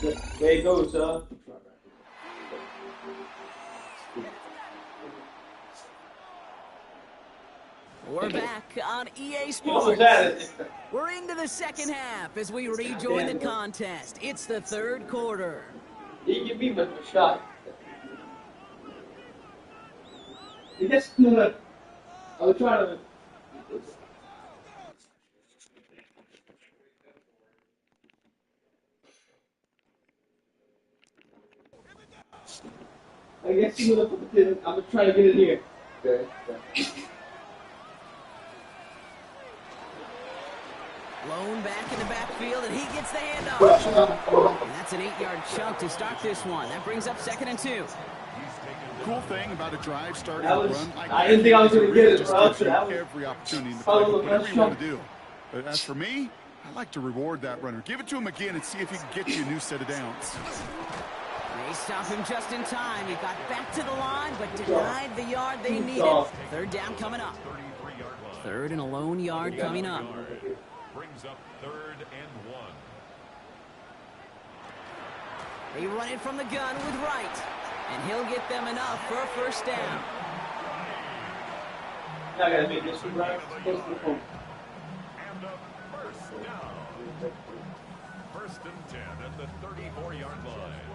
There you go, sir. We're back on EA Sports. We're into the second half as we rejoin the contest. It's the third quarter. You give me a shot. I guess I was trying to. I guess you would have put it. I'm gonna try to get it here. Okay. Lone back in the backfield, and he gets the handoff. And that's an 8-yard chunk to start this one. That brings up 2nd and 2. Cool thing about a drive starting a run like I didn't think I was going to get it, bro. Every opportunity to play whatever you want to do. But as for me, I like to reward that runner. Give it to him again and see if he can get you a new set of downs. They stop him just in time. He got back to the line, but denied the yard they needed. 3rd down coming up. 3rd and a lone yard coming up. Brings up 3rd and 1. They run it from the gun with Wright, and he'll get them enough for a 1st down. Now I gotta make this right. And a 1st down. 1st and 10 at the 34-yard line.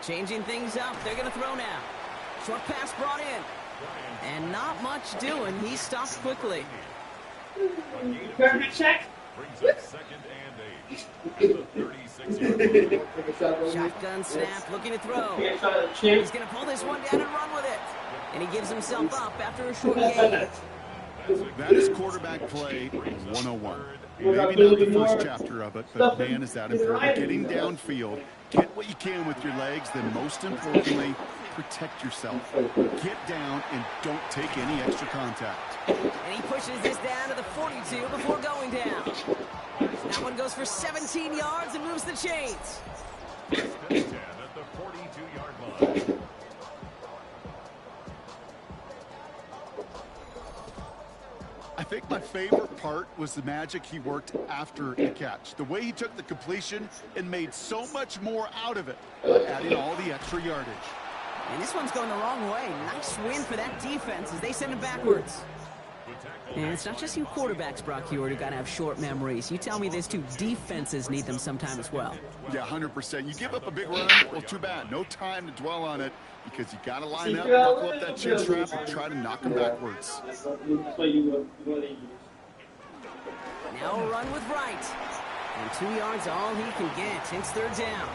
Changing things up. They're going to throw now. Short pass brought in. And not much doing. He stops quickly. Check. Brings up 2nd and 8. At the 36-yard line. Shotgun snap, looking to throw. He's He's going to pull this one down and run with it. And he gives himself up after a short gain. That is quarterback play 101. Maybe not the first chapter of it, but man, is that important. Getting downfield, get what you can with your legs, then most importantly, protect yourself. Get down and don't take any extra contact. And he pushes this down to the 42 before going down. That one goes for 17 yards and moves the chains. 1st and 10 at the 42-yard line. I think my favorite part was the magic he worked after the catch. The way he took the completion and made so much more out of it, adding all the extra yardage. And this one's going the wrong way. Nice win for that defense as they send it backwards. And it's not just you quarterbacks, Brock Heward, who got to have short memories. You tell me this too. Defenses need them sometime as well. Yeah, 100%. You give up a big run, well, too bad. No time to dwell on it because you got to line up, buckle up that chin strap, and try to knock them backwards. Now a run with Wright. And 2 yards all he can get. It's 3rd down.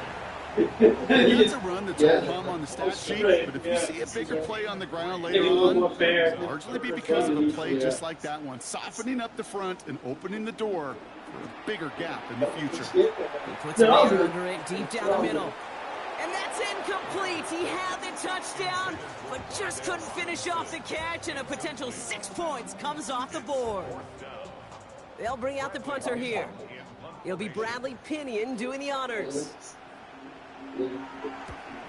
That's a run that's all hum on the stat sheet, but if you see a bigger play on the ground later on, it'll largely be because of a play just like that one, softening up the front and opening the door for a bigger gap in the future. He puts a man under it deep down the middle. And that's incomplete. He had the touchdown, but just couldn't finish off the catch, and a potential 6 points comes off the board. They'll bring out the punter here. It'll be Bradley Pinion doing the honors.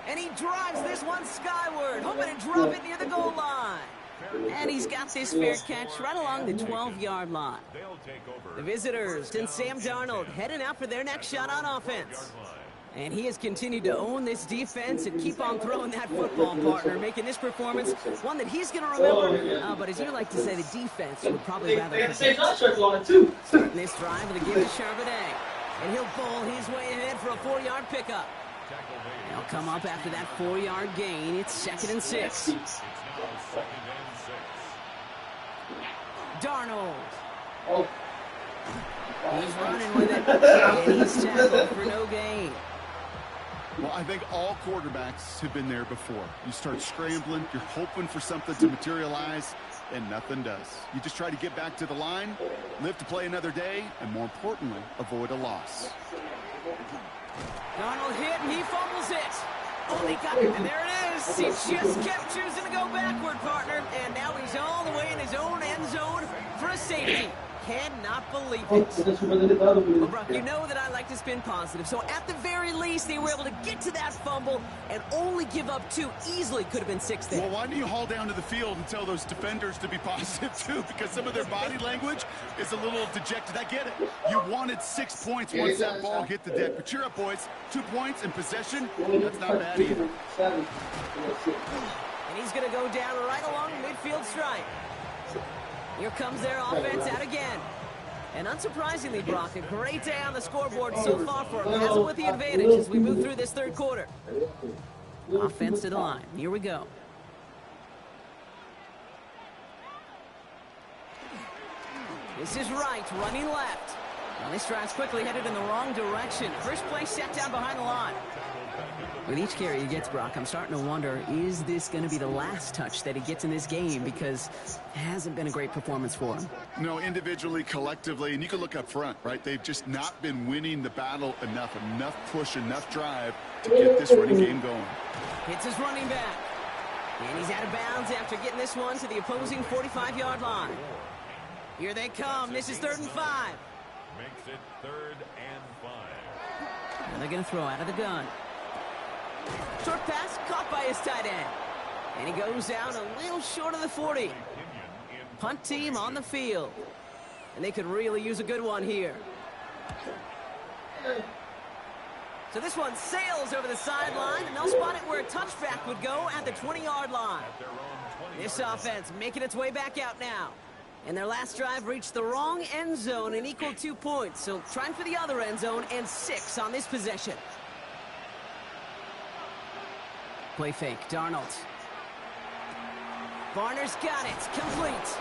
And he drives this one skyward, hoping to drop it near the goal line. And he's got this fair catch right along the 12-yard line. The visitors and Sam Darnold heading out for their next shot on offense. And he has continued to own this defense and keep on throwing that football, partner, making this performance one that he's going to remember. But as you like to say, the defense would probably rather forget. This drive will give to Charbonnet. And he'll bowl his way ahead for a 4-yard pickup. They'll come up after that 4-yard gain. It's 2nd and 6. Darnold. He's running with it. And he's tackled for no gain. Well, I think all quarterbacks have been there before. You start scrambling, you're hoping for something to materialize, and nothing does. You just try to get back to the line, live to play another day, and more importantly, avoid a loss. Darnold hit, and he fumbles it. Oh, he got it, and there it is. He just kept choosing to go backward, partner, and now he's all the way in his own end zone for a safety. cannot believe it. Well, Brock, you know that I like to spin positive, so at the very least, they were able to get to that fumble and only give up 2. Easily could have been 6 there. Well, why don't you haul down to the field and tell those defenders to be positive, too? Because some of their body language is a little dejected. I get it. You wanted 6 points once that ball hit the deck. But cheer up, boys. 2 points in possession, that's not bad either. And he's going to go down right along the midfield stripe. Here comes their offense out again. And unsurprisingly, Brock, a great day on the scoreboard so far for him. Has it with the advantage as we move through this third quarter. Offense to the line. Here we go. This is right, running left. Well, this drive's quickly headed in the wrong direction. First play set down behind the line. With each carry he gets, Brock, I'm starting to wonder, is this going to be the last touch that he gets in this game? Because it hasn't been a great performance for him. No, individually, collectively, and you can look up front, right? They've just not been winning the battle enough push, enough drive to get this running game going. Hits his running back. And he's out of bounds after getting this one to the opposing 45-yard line. Here they come. This is 3rd and 5. Makes it 3rd and 5. And they're going to throw out of the gun. Short pass caught by his tight end. And he goes down a little short of the 40. Punt team on the field. And they could really use a good one here. So this one sails over the sideline, and they'll spot it where a touchback would go at the 20-yard line. This offense making its way back out now. And their last drive reached the wrong end zone and equaled 2 points. So trying for the other end zone and 6 on this possession. Play fake, Darnold. Varner's got it, complete.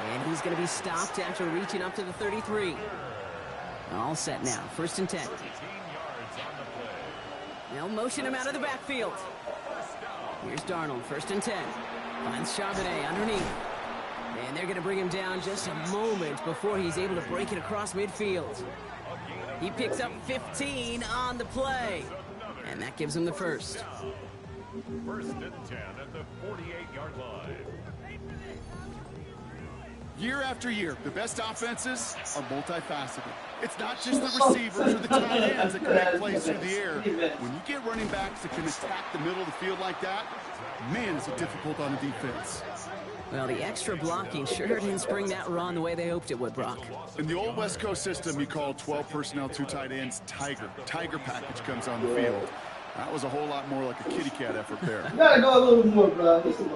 And he's going to be stopped after reaching up to the 33. All set now, 1st and 10. They'll motion him out of the backfield. Here's Darnold, 1st and 10. Finds Charbonnet underneath. And they're going to bring him down just a moment before he's able to break it across midfield. He picks up 15 on the play. And that gives him the first. 1st and 10 at the 48-yard line. Year after year, the best offenses are multifaceted. It's not just the receivers or the tight ends that can make plays through the air. When you get running backs that can attack the middle of the field like that, man, is it difficult on the defense. Well, the extra blocking sure didn't spring that run the way they hoped it would, Brock. In the old West Coast system, you call 12 personnel, 2 tight ends, Tiger. Tiger package comes on the field. That was a whole lot more like a kitty cat effort there. You gotta go a little more, bro. Listen,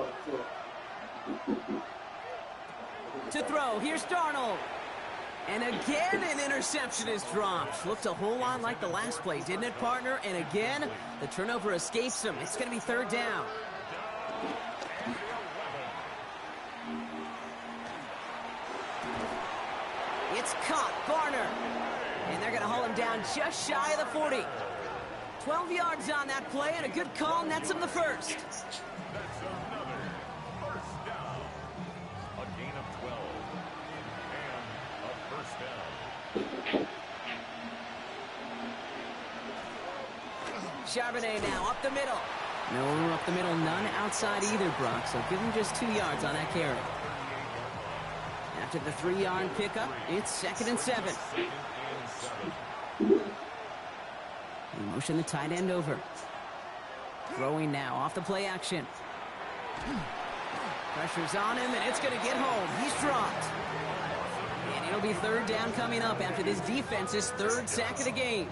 To throw, here's Darnold. And again, an interception is dropped. Looked a whole lot like the last play, didn't it, partner? And again, the turnover escapes him. It's going to be 3rd down. It's caught, Varner. And they're going to haul him down just shy of the 40. 12 yards on that play, and a good call nets him the first. That's another 1st down. A gain of 12. And a 1st down. Charbonnet now up the middle. No up the middle, none outside either, Brock. So give him just 2 yards on that carry. After the 3-yard pickup, it's 2nd and 7. He motion the tight end over. Throwing now off the play action. Pressure's on him, and it's going to get home. He's dropped. And it'll be 3rd down coming up after this defense's 3rd sack of the game.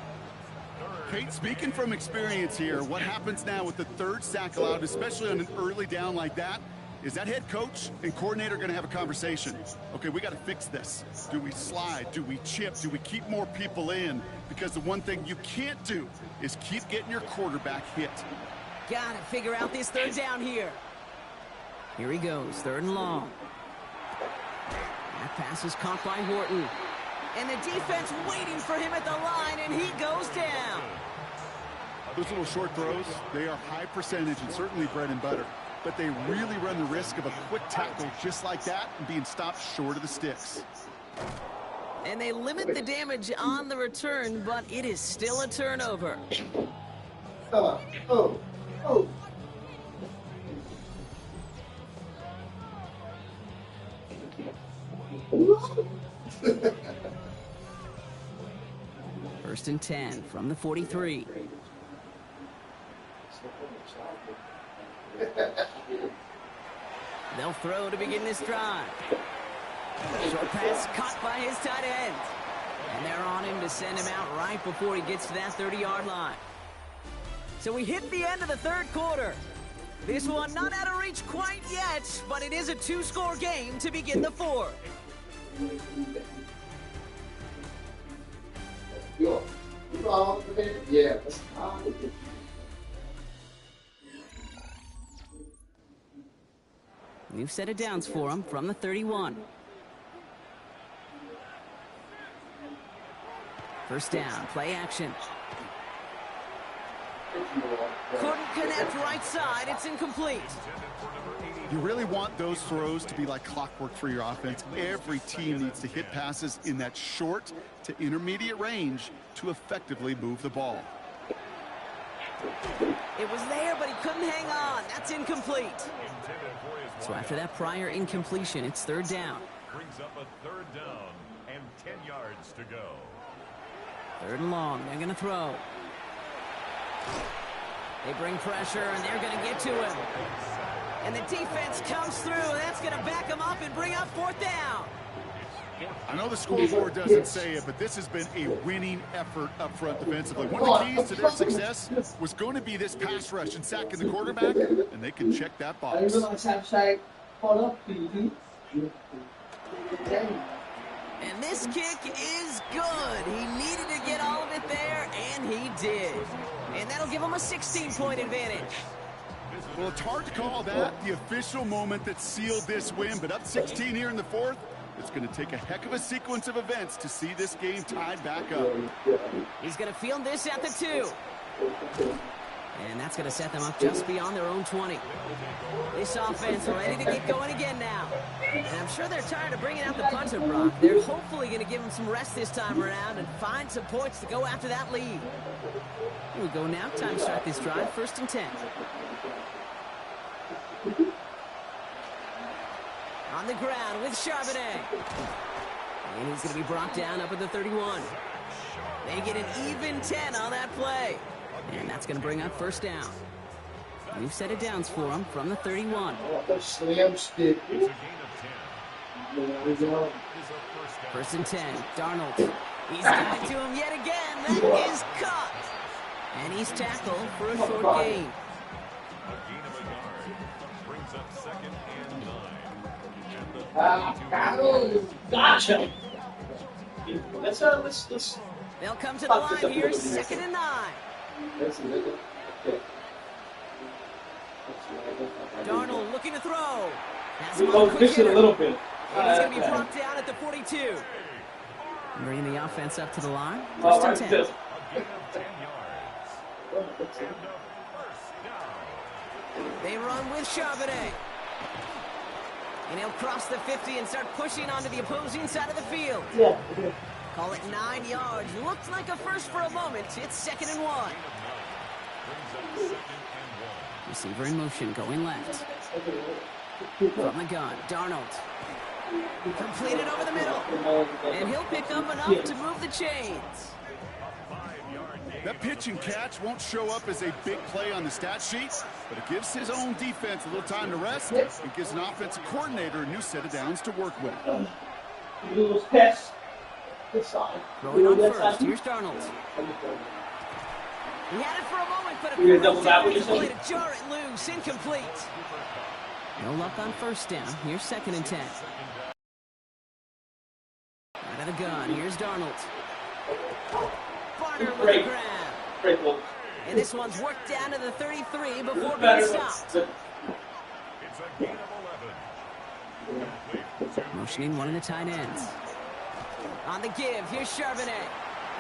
Kate, speaking from experience here, what happens now with the 3rd sack allowed, especially on an early down like that, is that head coach and coordinator going to have a conversation? Okay, we got to fix this. Do we slide? Do we chip? Do we keep more people in? Because the one thing you can't do is keep getting your quarterback hit. Got to figure out this 3rd down here. Here he goes, 3rd and long. That pass is caught by Horton. And the defense waiting for him at the line, and he goes down. Those little short throws, they are high percentage and certainly bread and butter. But they really run the risk of a quick tackle just like that and being stopped short of the sticks. And they limit the damage on the return, but it is still a turnover. Oh. First and 10 from the 43. They'll throw to begin this drive. Short pass caught by his tight end. And they're on him to send him out right before he gets to that 30-yard line. So we hit the end of the third quarter. This one not out of reach quite yet, but it is a two-score game to begin the fourth. Yeah. New set of downs for him from the 31. First down, play action. Couldn't connect right side. It's incomplete. You really want those throws to be like clockwork for your offense. Every team needs to hit passes in that short to intermediate range to effectively move the ball. It was there, but he couldn't hang on. That's incomplete. So after that prior incompletion, it's third down. Brings up a third down and 10 yards to go. Third and long. They're going to throw. They bring pressure, and they're going to get to him. And the defense comes through. That's going to back them up and bring up fourth down. I know the scoreboard doesn't say it, but this has been a winning effort up front defensively. One of the keys to their success was going to be this pass rush and sacking the quarterback, and they can check that box. And this kick is good. He needed to get all of it there, and he did. And that'll give him a 16-point advantage. Well, it's hard to call that the official moment that sealed this win, but up 16 here in the fourth, it's going to take a heck of a sequence of events to see this game tied back up. He's going to field this at the 2. And that's going to set them up just beyond their own 20. This offense ready to get going again now. And I'm sure they're tired of bringing out the punter, Brock. They're hopefully going to give him some rest this time around and find some points to go after that lead. Here we go now. Time to start this drive. First and 10. On the ground with Charbonnet. And he's going to be brought down up at the 31. They get an even 10 on that play. And that's going to bring up first down. New set of downs for him from the 31. Slam stick. First and 10. Darnold. He's got to him yet again. That is caught. And he's tackled for a short gain. A gain of a yard. Brings up second and 9. Gotcha. Let's. They'll come to the line here, second and 9. Darnold looking to throw. Miss it a little bit. And he's going to be brought down at the 42. Bringing the offense up to the line. First and 10. A gain of 10 yards. And a first down. They run with Charbonnet. And he'll cross the 50 and start pushing onto the opposing side of the field. Yeah. Call it 9 yards. Looked like a first for a moment. It's second and 1. Receiver in motion, going left. From the gun, Darnold. Completed over the middle. And he'll pick up enough to move the chains. That pitch and catch won't show up as a big play on the stat sheet, but it gives his own defense a little time to rest and gives an offensive coordinator a new set of downs to work with. Those tests. Rolling on first, here's Darnold. He had it for a moment, but a play to jar it loose, incomplete. No luck on first down. Here's second and 10. Out of the gun, here's Darnold. Barner with the grab. And this one's worked down to the 33 before being stopped. It's a gain of 11. Motioning one of the tight ends. On the give, here's Charbonnet.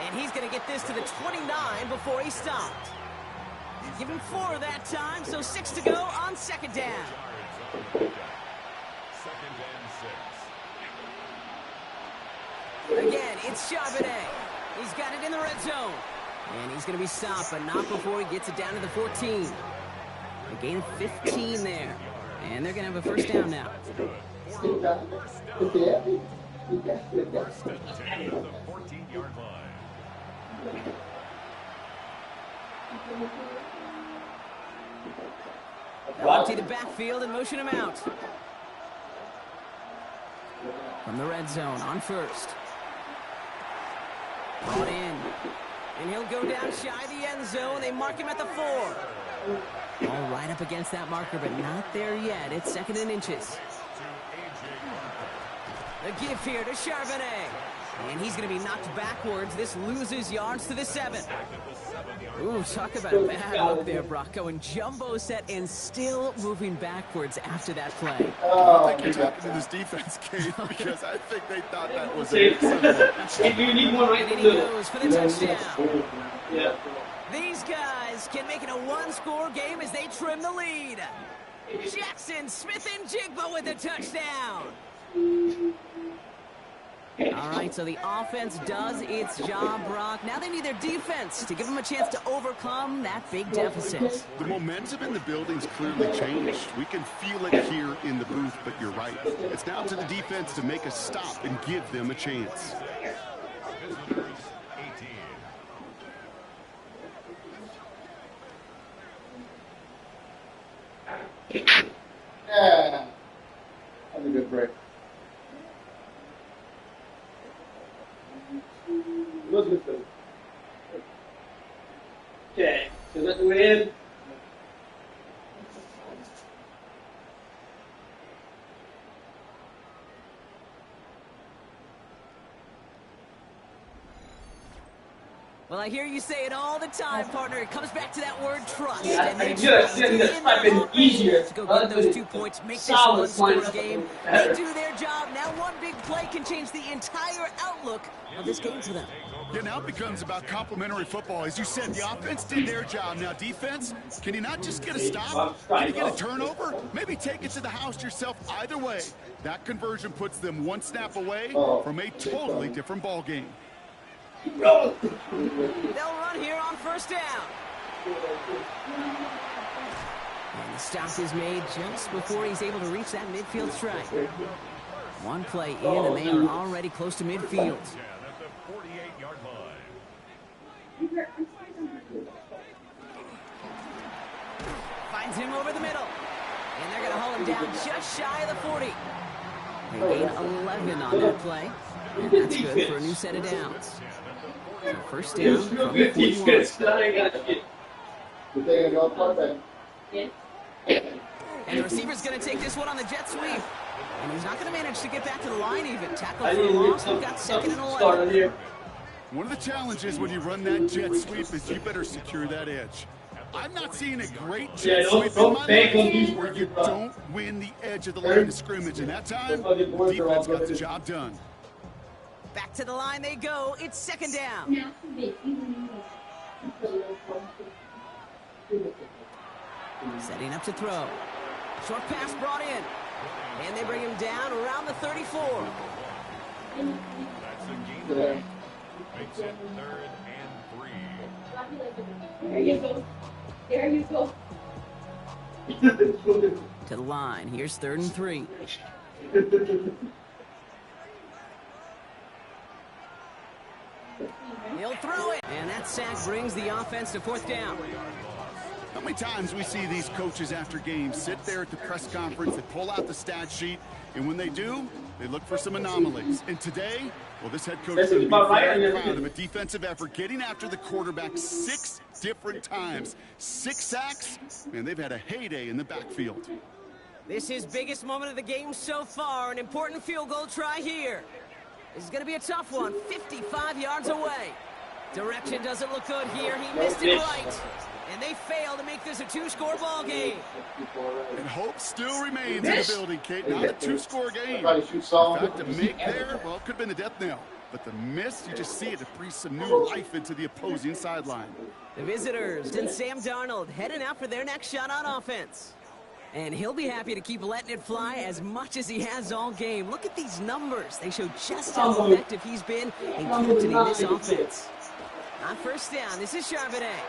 And he's going to get this to the 29 before he stopped. He's given 4 that time, so 6 to go on second down. Second and 6. Again, it's Charbonnet. He's got it in the red zone. And he's going to be stopped, but not before he gets it down to the 14. A gain of 15 there. And they're going to have a first down now. First and 10 at the 14-yard line. They'll empty the backfield and motion him out. From the red zone on first. Brought in. And he'll go down shy of the end zone. They mark him at the 4. All right up against that marker, but not there yet. It's 2nd and inches. The give here to Charbonnet. And he's going to be knocked backwards. This loses yards to the 7. Ooh, talk about a bad look there, Brock. Going jumbo set and still moving backwards after that play. I don't think you're talking to this defense, Kate, because I think they thought that was a You need one right And in he the goes for the touchdown. Yeah. These guys can make it a 1-score game as they trim the lead. Jackson, Smith, and Jigba with the touchdown. All right, so the offense does its job, Brock. Now they need their defense to give them a chance to overcome that big deficit. The momentum in the building's clearly changed. We can feel it here in the booth, but you're right. It's now to the defense to make a stop and give them a chance. Visitors, 18. Yeah. That's a good break. Okay, so that's the win. Well, I hear you say it all the time, partner. It comes back to that word trust. Yeah, and they I just trust think that's in probably their been easier. offense to go get those 2 points, make this Solid 1-score points. game. They do their job. Now one big play can change the entire outlook of this game for them. Yeah, now it becomes about complementary football. As you said, the offense did their job. Now defense, can you not just get a stop? Can you get a turnover? Maybe take it to the house yourself. Either way, that conversion puts them 1 snap away from a totally different ball game. They'll run here on 1st down. And the stop is made just before he's able to reach that midfield strike. 1 play in, and they are already close to midfield. At the 48-yard line. Finds him over the middle. And they're going to haul him down just shy of the 40. They gain 11 on that play. And that's good for a new set of downs. So 1st down from the 41. And the receiver's going to take this one on the jet sweep. And he's not going to manage to get back to the line even. Tackle for a loss. We've got 2nd and 11. One of the challenges when you run that jet sweep is you better secure that edge. I'm not seeing a great jet sweep in my life where you don't win the edge of the line of scrimmage. And that time, defense got the job done. Back to the line they go. It's 2nd down. Setting up to throw. Short pass brought in. And they bring him down around the 34. That's a gain. Makes it 3rd and 3. There you go. There you go. To the line. Here's 3rd and 3. He'll throw it. And that sack brings the offense to 4th down. How many times we see these coaches after games sit there at the press conference, they pull out the stat sheet, and when they do, they look for some anomalies. And today, well, this head coach is going to be very proud of a defensive effort, getting after the quarterback 6 different times. 6 sacks, and they've had a heyday in the backfield. This is biggest moment of the game so far. An important field goal try here. This is going to be a tough one. 55 yards away. Direction doesn't look good here. He missed it right. And they fail to make this a 2-score ball game. And hope still remains in the building, Kate. Not a 2-score game. In fact, a make there, well, it could have been the death knell. But the miss, you just see it, it breathes some new life into the opposing sideline. The visitors and Sam Darnold heading out for their next shot on offense. And he'll be happy to keep letting it fly as much as he has all game. Look at these numbers. They show just how effective he's been in captaining this offense. On 1st down, this is Charbonnet.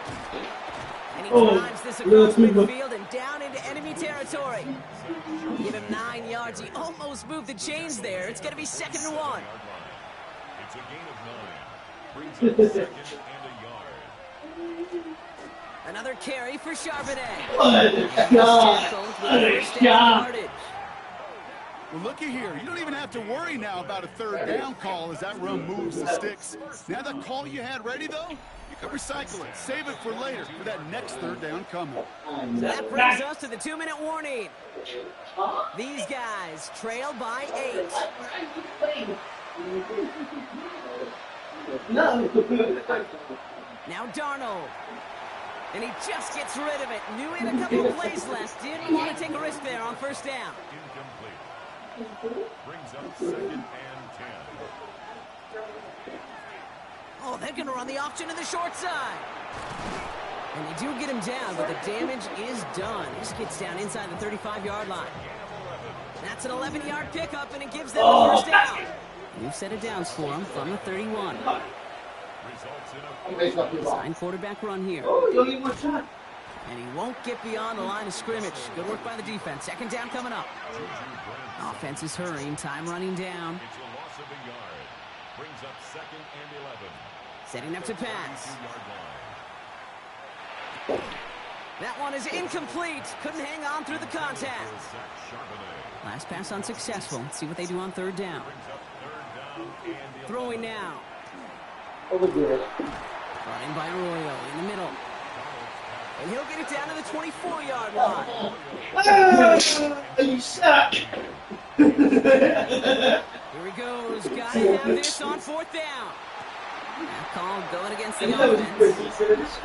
And he drives this across midfield and down into enemy territory. Give him 9 yards. He almost moved the chains there. It's going to be 2nd and 1. It's a gain of Brings up second and a yard. Another carry for Charbonnet. What a shot! With What a first down shot! yardage. Well, looky here. You don't even have to worry now about a third down call as that run moves the sticks. Now that call you had ready, though, you can recycle it. Save it for later for that next third down coming. So that brings us to the 2-minute warning. These guys trail by 8. No. Now Darnold. And he just gets rid of it. Knew he had a couple of plays left. Didn't want to take a risk there on first down. Incomplete. Brings up second and 10. Oh, they're going to run the option to the short side. And they do get him down, but the damage is done. He just gets down inside the 35-yard line. That's an 11-yard pickup, and it gives them the first down. New set of downs for him from the 31. Sign quarterback run here. Oh, you only one shot. And he won't get beyond the line of scrimmage. Good work by the defense. Second down coming up. Offense is hurrying. Time running down. It's a loss of a yard. Brings up second and 11. Setting up to pass. That one is incomplete. Couldn't hang on through the contact. Last pass unsuccessful. Let's see what they do on third down. Throwing now. Over there. Brought in by Arroyo in the middle. And he'll get it down to the 24-yard line. Ah, you suck. Here he goes. Got to have this on fourth down. That call going against the offense.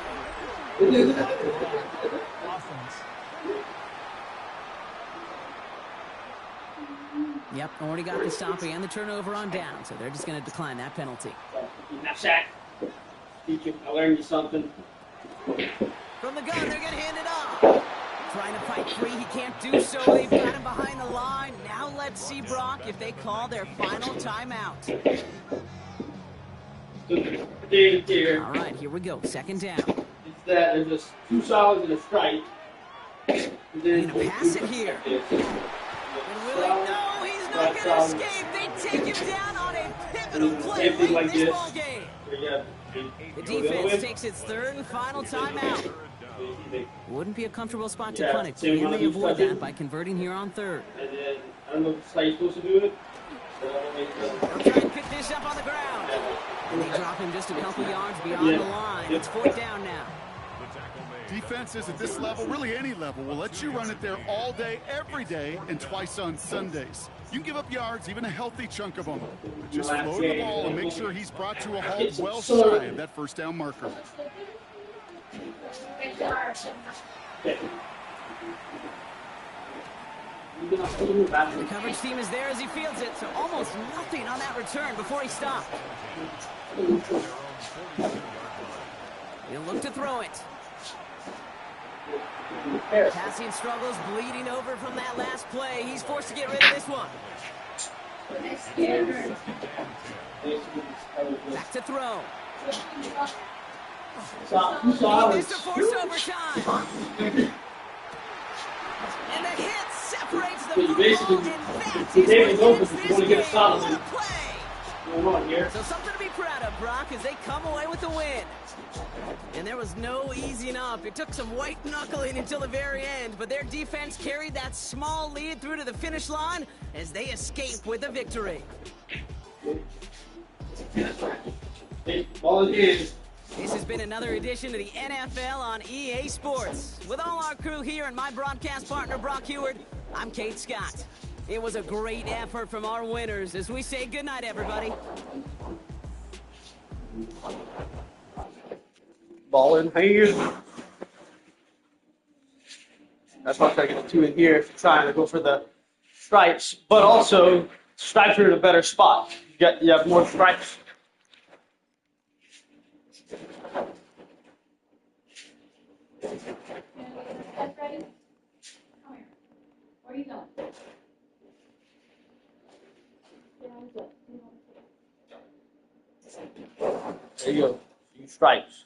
Yep, already got the stop and the turnover on down, so they're just going to decline that penalty. That sack. I learned you something. From the gun, they're going to hand it off. Trying to fight free, he can't do so. They've got him behind the line. Now let's see, Brock, if they call their final timeout. All right, here we go. Second down. It's that there's just 2 solids and a strike. They're going to pass it here. And Willie, no, he's not going to escape. They take him down on a pivotal play late in this ball game. The defense takes its third and final timeout. Wouldn't be a comfortable spot to punt it. Can they avoid that by converting here on third? And then, I don't know if it's how you're supposed to do it. They'll try and pick this up on the ground. And they drop him just a couple yards beyond the line. It's fourth down now. Defenses at this level, really any level, will let you run it there all day, every day, and twice on Sundays. You can give up yards, even a healthy chunk of them. But just float the ball and make sure he's brought to a halt well shy of that first down marker. The coverage team is there as he fields it, so almost nothing on that return before he stopped. He'll look to throw it. Passing struggles, bleeding over from that last play. He's forced to get rid of this one. Back to throw. He missed a forced overtime. And the hit separates the football, and that is what ends this game. What a play! So something to be proud of, Brock, as they come away with the win. And there was no easing up. It took some white knuckling until the very end, but their defense carried that small lead through to the finish line as they escape with a victory. This has been another edition of the NFL on EA Sports. With all our crew here and my broadcast partner, Brock Heward, I'm Kate Scott. It was a great effort from our winners as we say goodnight, everybody. Ball in here. That's why I try to get the 2 in here, trying to go for the stripes, but also stripes are in a better spot. You have more stripes. That's ready. Come here. Where are you going? There you go. Stripes.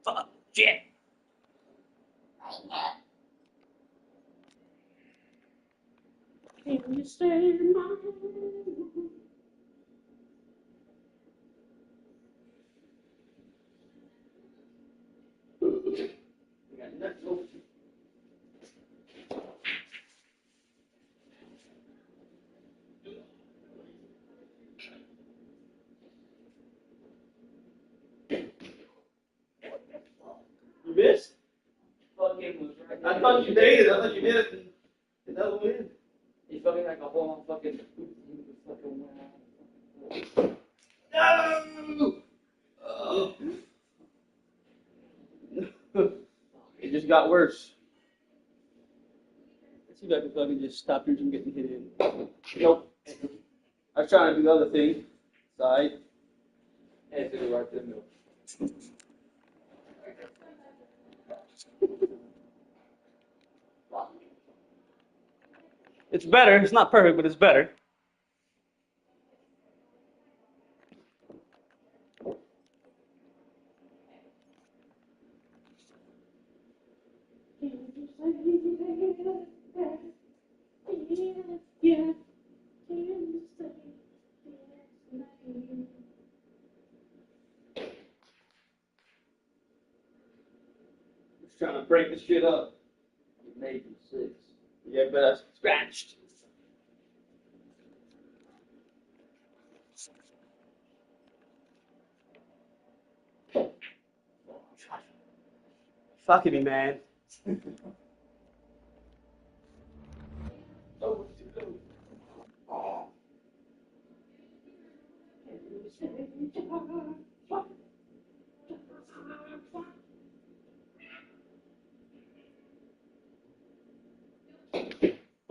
Fuck, shit. Can you stay mine? You missed? I thought you made it. I thought you did it. And that win. He felt like a whole fucking. No! Oh. It just got worse. Let's see if I can fucking just stop you from getting hit in. Nope. I was trying to do the other thing. Side. Yeah, to the right to the middle. It's better. It's not perfect, but it's better. Just trying to break this shit up. It made you 6. Yeah, but I scratched. Fucking me, man. Oh.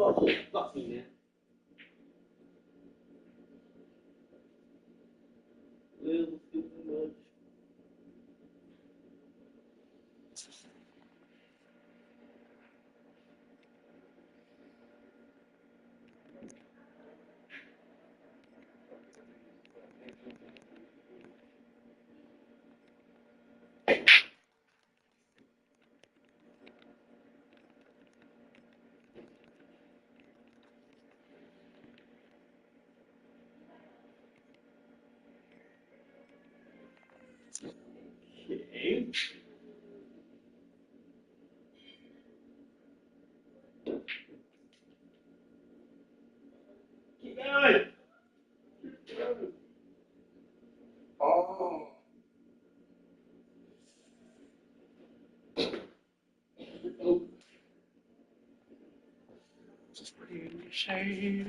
Oh, fuck me, man. Little too much. Okay. Keep going. Oh. Oh. Pretty shady.